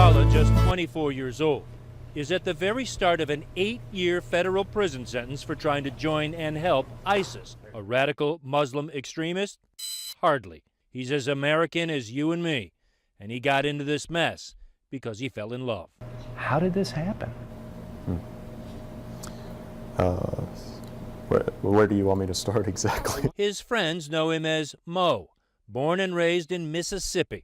Duklala, just 24 years old, is at the very start of an 8-year federal prison sentence for trying to join and help ISIS. A radical Muslim extremist? Hardly. He's as American as you and me, and he got into this mess because he fell in love. How did this happen? Where do you want me to start exactly? His friends know him as Mo, born and raised in Mississippi.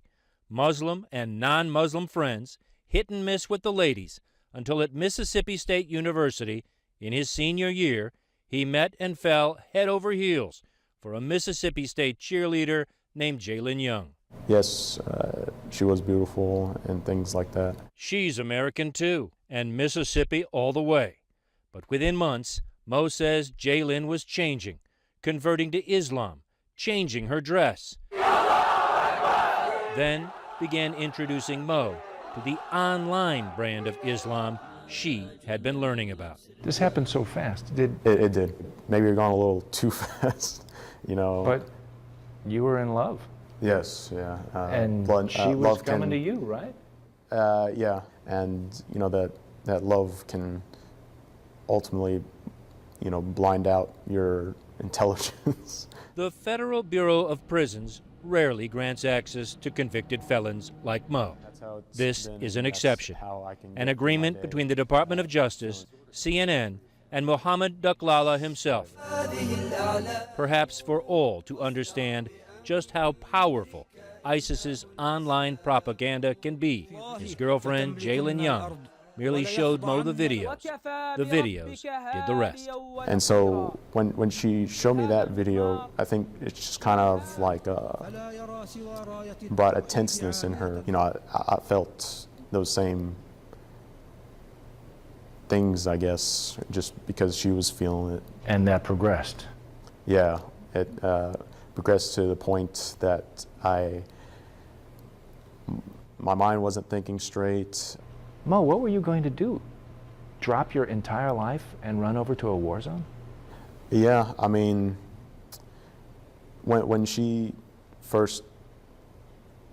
Muslim and non-Muslim friends, hit and miss with the ladies, until at Mississippi State University, in his senior year, he met and fell head over heels for a Mississippi State cheerleader named Jalen Young. Yes, she was beautiful and things like that. She's American too, and Mississippi all the way. But within months, Mo says Jalen was changing, converting to Islam, changing her dress. Then began introducing Mo to the online brand of Islam she had been learning about. This happened so fast. It did. Maybe you're going a little too fast, you know. But you were in love. Yes, yeah. And she was coming to you, right? Yeah, and you know that love can ultimately, you know, blind out your intelligence. The Federal Bureau of Prisons rarely grants access to convicted felons like Mo. This is an exception, an agreement between the Department of Justice, CNN, and Mohammed Duklala himself, perhaps for all to understand just how powerful ISIS's online propaganda can be. His girlfriend, Jalen Young, merely showed Mo the videos. The videos did the rest. And so when she showed me that video, I think it's just kind of like brought a tenseness in her. You know, I felt those same things, I guess, just because she was feeling it. And that progressed. Yeah, it progressed to the point that my mind wasn't thinking straight. Mo, what were you going to do? Drop your entire life and run over to a war zone? Yeah, I mean, when she first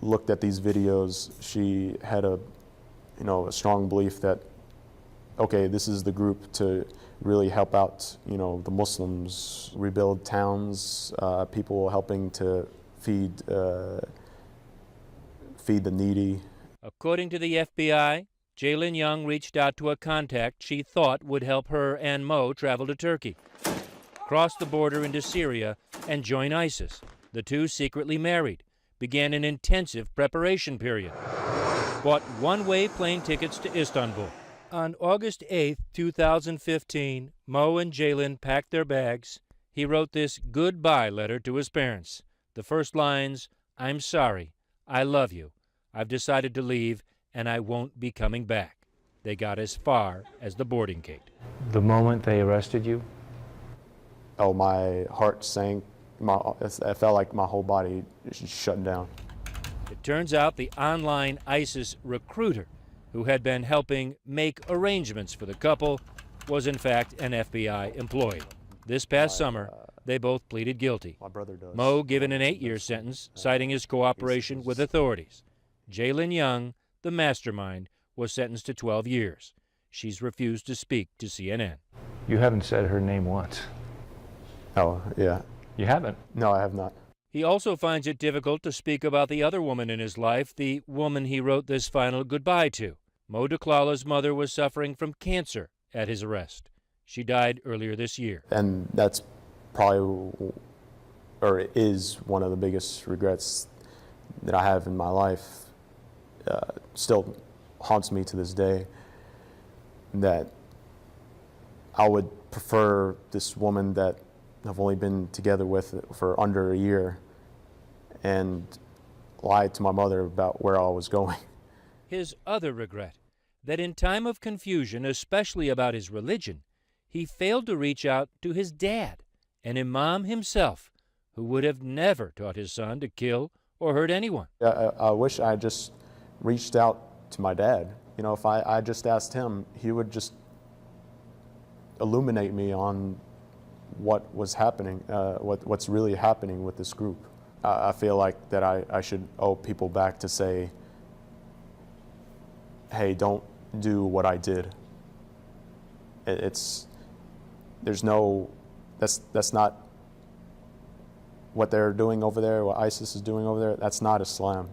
looked at these videos, she had a strong belief that, okay, this is the group to really help out, you know, the Muslims, rebuild towns, people helping to feed the needy. According to the FBI, Jalen Young reached out to a contact she thought would help her and Mo travel to Turkey, cross the border into Syria, and join ISIS. The two secretly married, began an intensive preparation period, bought one-way plane tickets to Istanbul. On August 8, 2015, Mo and Jalen packed their bags. He wrote this goodbye letter to his parents. The first lines, "I'm sorry, I love you. I've decided to leave, and I won't be coming back." They got as far as the boarding gate. The moment they arrested you? Oh, my heart sank. I felt like my whole body shut down. It turns out the online ISIS recruiter who had been helping make arrangements for the couple was in fact an FBI employee. This past summer, they both pleaded guilty. My brother does. Mo given an 8-year sentence, citing his cooperation with authorities. Jalen Young, the mastermind, was sentenced to 12 years. She's refused to speak to CNN. You haven't said her name once. Oh, yeah. You haven't? No, I have not. He also finds it difficult to speak about the other woman in his life, the woman he wrote this final goodbye to. Mo Duklala's mother was suffering from cancer at his arrest. She died earlier this year. And that's probably, or is, one of the biggest regrets that I have in my life. Still haunts me to this day, that I would prefer this woman that I've only been together with for under a year and lied to my mother about where I was going. His other regret, that in time of confusion, especially about his religion, he failed to reach out to his dad, an imam himself, who would have never taught his son to kill or hurt anyone. I wish I just reached out to my dad. You know, if I just asked him, he would just illuminate me on what was happening, what's really happening with this group. I feel like that I should owe people back to say, hey, don't do what I did. There's no, that's not what they're doing over there, what ISIS is doing over there. That's not Islam.